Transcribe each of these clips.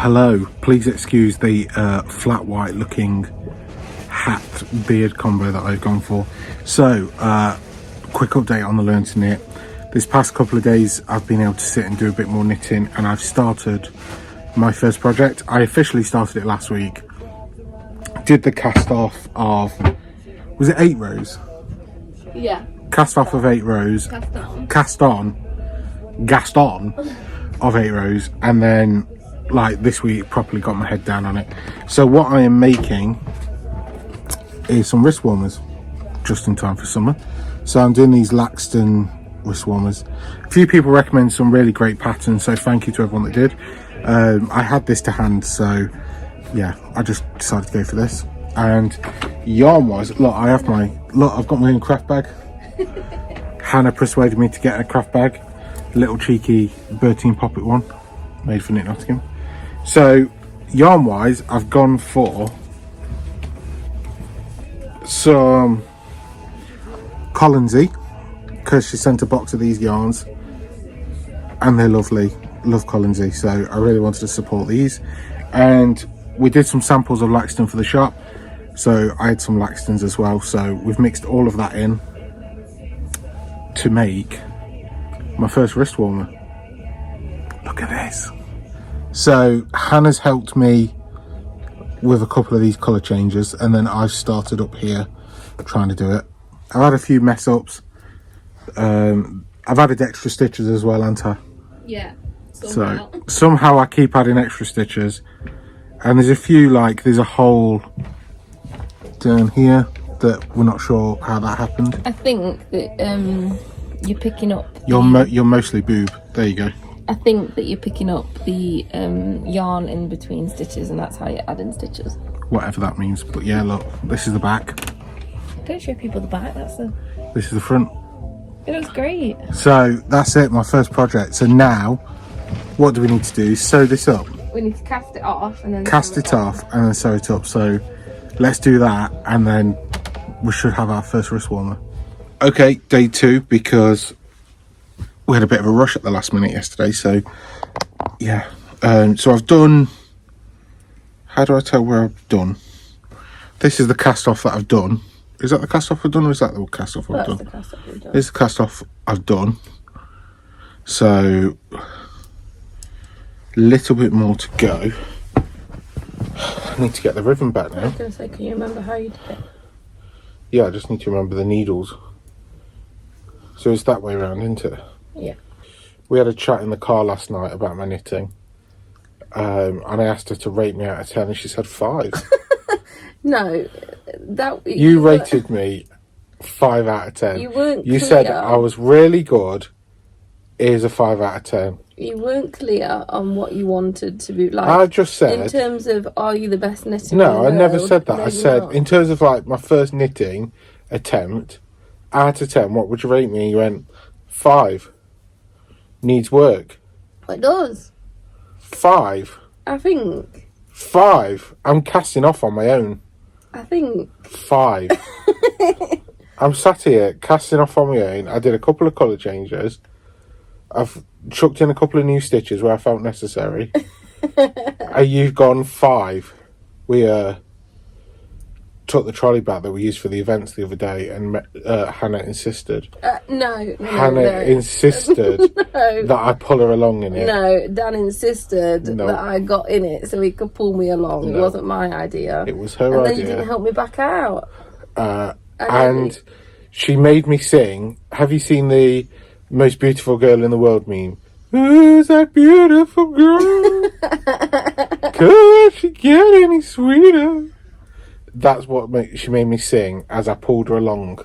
Hello, please excuse the flat white looking hat beard combo that I've gone for. So, quick update on the Learn to Knit. This past couple of days I've been able to sit and do a bit more knitting, and I've started my first project. I officially started it last week. Did the cast off of, was it 8 rows? Yeah. Cast off of 8 rows. Cast on of 8 rows, and then like this week properly got my head down on it. So what I am making is some wrist warmers just in time for summer. So I'm doing these Laxton wrist warmers. A few people recommend some really great patterns, so thank you to everyone that did. I had this to hand, so yeah, I just decided to go for this. And yarn wise, look, I've got my own craft bag. Hannah persuaded me to get a craft bag, little cheeky Bertine Poppet one, made for Knit Nottingham. So yarn wise, I've gone for some Collinsy, because she sent a box of these yarns and they're lovely. Love Collinsy, so I really wanted to support these. And we did some samples of Laxton for the shop, so I had some Laxtons as well. So we've mixed all of that in to make my first wrist warmer. Look at this. So Hannah's helped me with a couple of these colour changes, and then I've started up here trying to do it. I've had a few mess ups. I've added extra stitches as well, haven't I? Yeah. So somehow I keep adding extra stitches, and there's a few, like there's a hole down here that we're not sure how that happened. I think that you're picking up. You're mostly boob. There you go. I think that you're picking up the yarn in between stitches, and that's how you're adding stitches. Whatever that means. But yeah, look, this is the back. Don't show people the back. This is the front. It looks great. So that's it, my first project. So now, what do we need to do? Sew this up. We need to cast it off and then Cast it off and then sew it up. So let's do that, and then we should have our first wrist warmer. Okay, day 2, because we had a bit of a rush at the last minute yesterday. So yeah, so I've done, how do I tell where I've done? This is the cast off that I've done. Is that the cast off I've done, or is that the cast off I've done? The cast off we've done. This is the cast off I've done. So little bit more to go. I need to get the ribbon back now. I was going to say, can you remember how you did it? Yeah, I just need to remember the needles. So it's that way around, isn't it? Yeah. We had a chat in the car last night about my knitting, and I asked her to rate me out of 10, and she said 5. No, that You rated me 5 out of 10. You weren't You clear. said I was really good. Here's a 5 out of 10. You weren't clear on what you wanted to be like. I just said, in terms of, are you the best knitter? no, in I the never world? said that. No, I you're said, not. in terms of like my first knitting attempt, out of 10, what would you rate me? And you went 5. Needs work. It does. 5. I think. 5. I'm casting off on my own. I think. 5. I'm sat here casting off on my own. I did a couple of colour changes. I've chucked in a couple of new stitches where I felt necessary. You've gone 5. We took the trolley back that we used for the events the other day, and Hannah insisted. No. Hannah insisted No. that I pull her along in it. No, Dan insisted No. that I got in it so he could pull me along. No. It wasn't my idea. It was her and idea. then you didn't help me back out. And she made me sing. Have you seen the most beautiful girl in the world meme? Who's that beautiful girl? Could she get any sweeter? That's what she made me sing as I pulled her along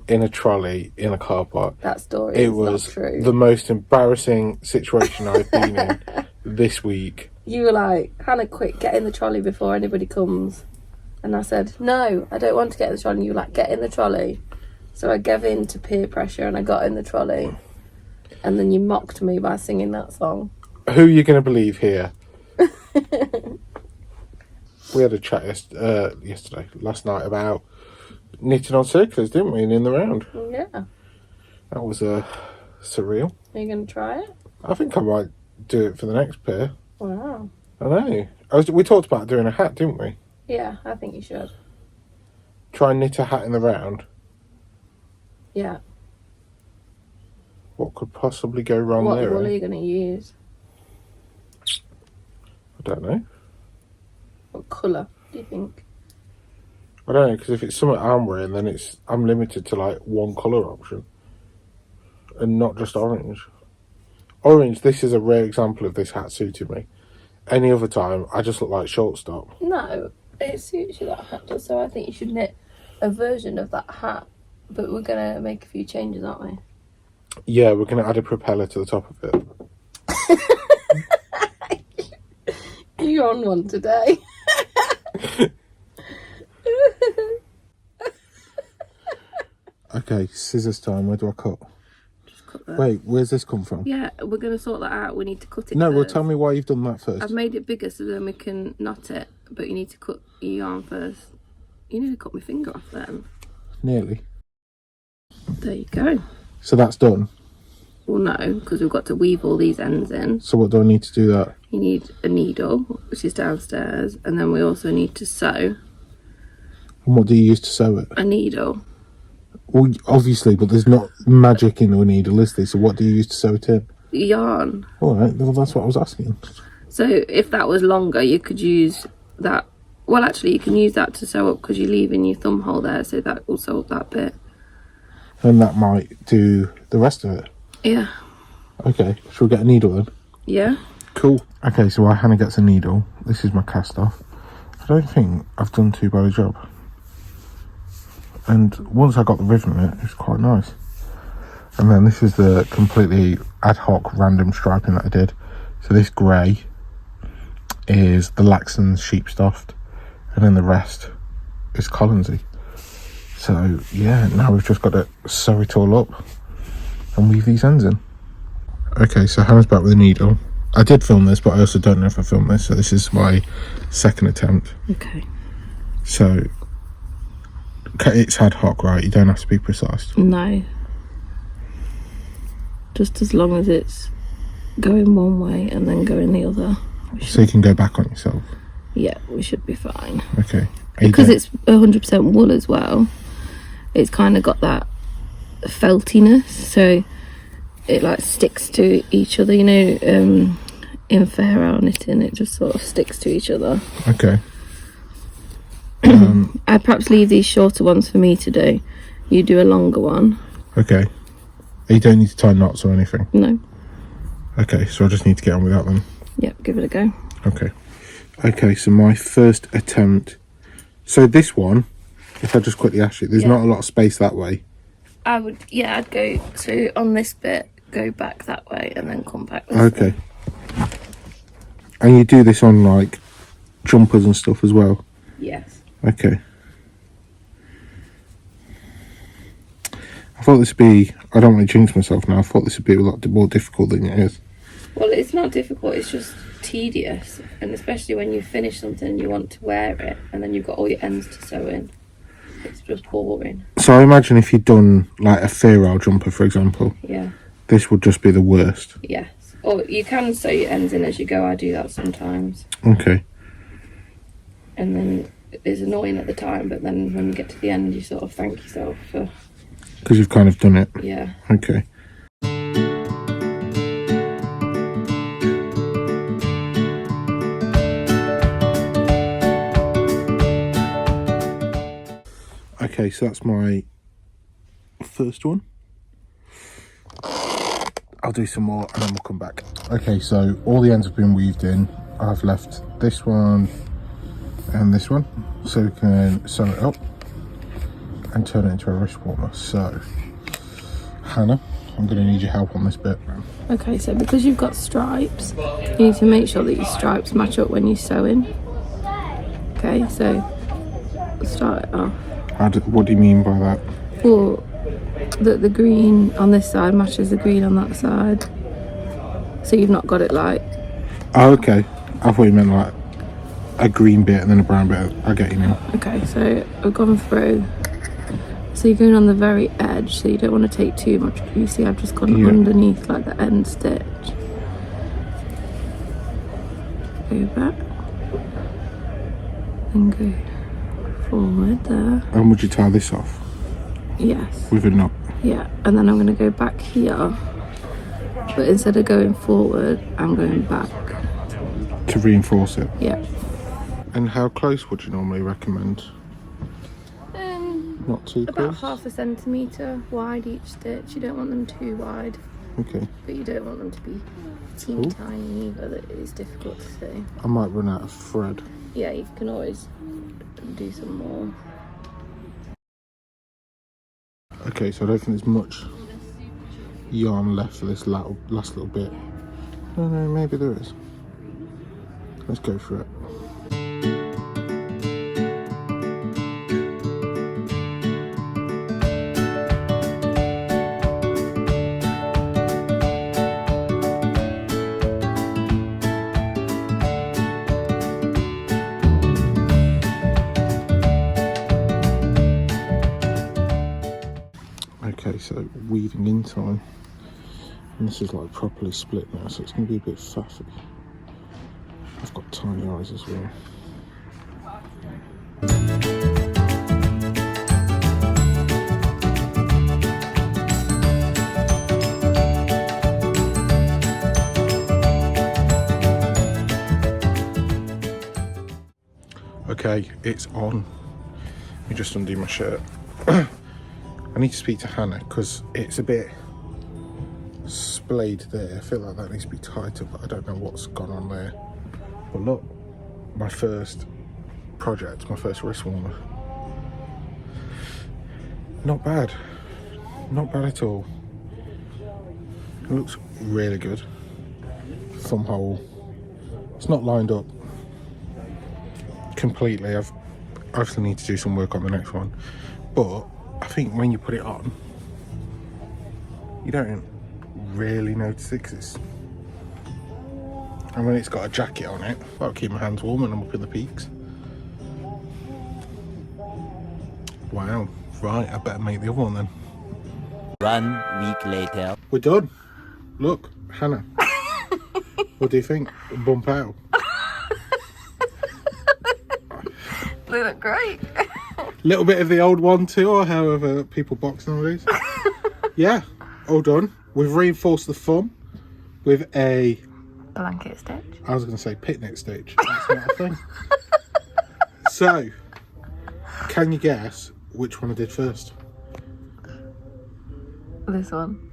in a trolley in a car park. That story It is was not true. the most embarrassing situation I've been in this week. You were like, Hannah, quick, get in the trolley before anybody comes. And I said, no, I don't want to get in the trolley. And you were like, get in the trolley. So I gave in to peer pressure and I got in the trolley. And then you mocked me by singing that song. Who are you going to believe here? We had a chat last night about knitting on circulars, didn't we? And in the round. Yeah. That was surreal. Are you going to try it? I think I might do it for the next pair. Wow. I know. We talked about doing a hat, didn't we? Yeah, I think you should. Try and knit a hat in the round. Yeah. What could possibly go wrong What there? wool are you going to use? I don't know. What colour do you think? I don't know, because if it's something I'm wearing, then I'm limited to like one colour option. And not just orange. Orange, this is a rare example of this hat suiting me. Any other time, I just look like shortstop. No, it suits you, that hat does, so I think you should knit a version of that hat. But we're going to make a few changes, aren't we? Yeah, we're going to add a propeller to the top of it. You're on one today. Okay, scissors time. Where do I cut? Just cut that. Wait, where's this come from? Yeah, we're going to sort that out. We need to cut it No, first. well, tell me why you've done that first. I've made it bigger so then we can knot it, but you need to cut your yarn first. You need to cut my finger off then. Nearly. There you go. So that's done. Well, no, because we've got to weave all these ends in. So what do I need to do that? You need a needle, which is downstairs, and then we also need to sew. And what do you use to sew it? A needle. Well, obviously, but there's not magic in a needle, is there? So what do you use to sew it in? Yarn. All right, well, that's what I was asking. So if that was longer, you could use that. Well, actually, you can use that to sew up because you're leaving your thumb hole there, so that will sew up that bit. And that might do the rest of it. Yeah. Okay, shall we get a needle then? Yeah. Cool. Okay, so while Hannah gets a needle, this is my cast off. I don't think I've done too bad a job. And once I got the rhythm of it, it's quite nice. And then this is the completely ad hoc random striping that I did. So this grey is the Laxton's sheep stuffed, and then the rest is Collinsy. So yeah, now we've just got to sew it all up and weave these ends in. Okay, so Hannah's back with a needle. I did film this, but I also don't know if I filmed this, so this is my second attempt. Okay. So it's ad hoc, right? You don't have to be precise. No. Just as long as it's going one way and then going the other. So you can go back on yourself. Yeah, we should be fine. Okay. Because it's 100% wool as well. It's kind of got that feltiness, so it like sticks to each other, you know. In fair hour knitting, it just sort of sticks to each other. Okay. I'd perhaps leave these shorter ones for me to do. You do a longer one. Okay. You don't need to tie knots or anything? No. Okay, so I just need to get on with that then. Yep, give it a go. Okay. Okay, so my first attempt. So this one, if I just quickly ask you, there's not a lot of space that way. I'd go, so on this bit, go back that way and then come back this Okay. way. And you do this on like jumpers and stuff as well? Yes. Okay. I thought this would be, I don't want to jinx myself now, I thought this would be a lot more difficult than it is. Well, it's not difficult, it's just tedious. And especially when you finish something and you want to wear it and then you've got all your ends to sew in. It's just boring. So I imagine if you'd done like a Fero jumper, for example, Yeah. this would just be the worst. Yes. Or you can sew your ends in as you go, I do that sometimes. Okay. And then it's annoying at the time, but then when you get to the end, you sort of thank yourself for... Because you've kind of done it. Yeah. Okay. Okay, so that's my first one. I'll do some more and then we'll come back. Okay, so all the ends have been weaved in. I've left this one and this one, so we can sew it up and turn it into a wrist warmer. So, Hannah, I'm going to need your help on this bit. Okay, so because you've got stripes, you need to make sure that your stripes match up when you're sewing. Okay, so start it off. What do you mean by that? Well, that the green on this side matches the green on that side. So you've not got it like... Oh, okay. I thought you meant like a green bit and then a brown bit. I get you now. Okay, so I've gone through. So you're going on the very edge, so you don't want to take too much. You see, I've just gone underneath like the end stitch. Go back. And go forward there. And would you tie this off Yes. with a knot? Yeah, and then I'm going to go back here. But instead of going forward, I'm going back. To reinforce it? Yeah. And how close would you normally recommend? Not too about close? 1/2 centimetre wide each stitch. You don't want them too wide. Okay. But you don't want them to be teeny tiny either, that it's difficult to see. I might run out of thread. Yeah, you can always do some more. Okay, so I don't think there's much yarn left for this last little bit. No, maybe there is. Let's go for it. Okay, so weaving in time, and this is like properly split now, so it's going to be a bit faffy. I've got tiny eyes as well. Okay, it's on. Let me just undo my shirt. I need to speak to Hannah because it's a bit splayed there. I feel like that needs to be tighter, but I don't know what's gone on there. But look, my first project, my first wrist warmer. Not bad. Not bad at all. It looks really good. Thumb hole. It's not lined up completely. I obviously need to do some work on the next one. But I think when you put it on, you don't really notice it, 'cause it's... And when it's got a jacket on it, that'll keep my hands warm when I'm up in the peaks. Wow, right, I better make the other one then. 1 week later. We're done. Look, Hannah. What do you think? Bump out. They look great. Little bit of the old one too, or however people box nowadays. Yeah, all done. We've reinforced the thumb with a... Blanket stitch. I was going to say picnic stitch. That's not a thing. So, can you guess which one I did first? This one.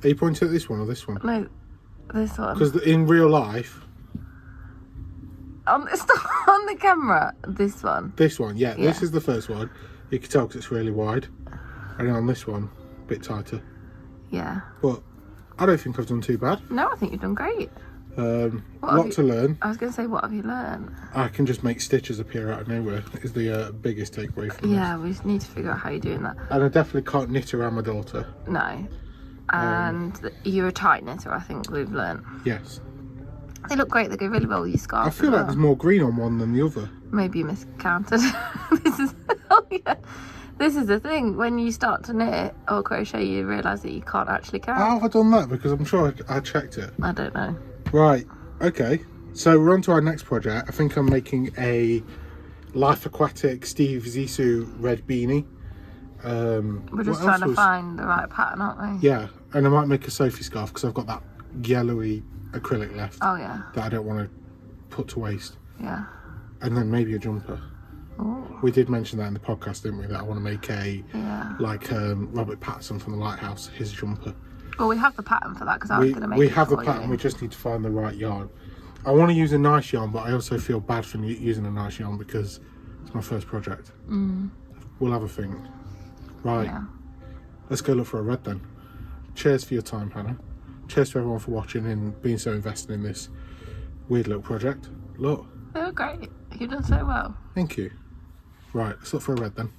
Are you pointing at this one or this one? No, this one. Because in real life... On the camera, this one. This one, yeah. This is the first one. You can tell because it's really wide. And on this one, a bit tighter. Yeah. But I don't think I've done too bad. No, I think you've done great. Lot to learn. I was going to say, what have you learned? I can just make stitches appear out of nowhere is the biggest takeaway from this. Yeah, we just need to figure out how you're doing that. And I definitely can't knit around my daughter. No. And you're a tight knitter, I think we've learnt. Yes. They look great, they go really well with your scarf. I feel like there's more green on one than the other. Maybe you miscounted. This is the thing, when you start to knit or crochet, you realise that you can't actually count. How have I done that? Because I'm sure I checked it. I don't know. Right, okay. So we're on to our next project. I think I'm making a Life Aquatic Steve Zissou red beanie. We're just trying to find the right pattern, aren't we? Yeah, and I might make a Sophie scarf because I've got that yellowy acrylic left. Oh yeah. That I don't want to put to waste. Yeah. And then maybe a jumper. Ooh. We did mention that in the podcast, didn't we? That I want to make a like Robert Pattinson from the Lighthouse, his jumper. Well, we have the pattern for that because I was going to make it. We have the for pattern. you. We just need to find the right yarn. I want to use a nice yarn, but I also feel bad for using a nice yarn because it's my first project. We'll have a think. Right. Yeah. Let's go look for a red then. Cheers for your time, Hannah. Cheers to everyone for watching and being so invested in this weird little project. Look. They were great. You've done so well. Thank you. Right, let's look for a red then.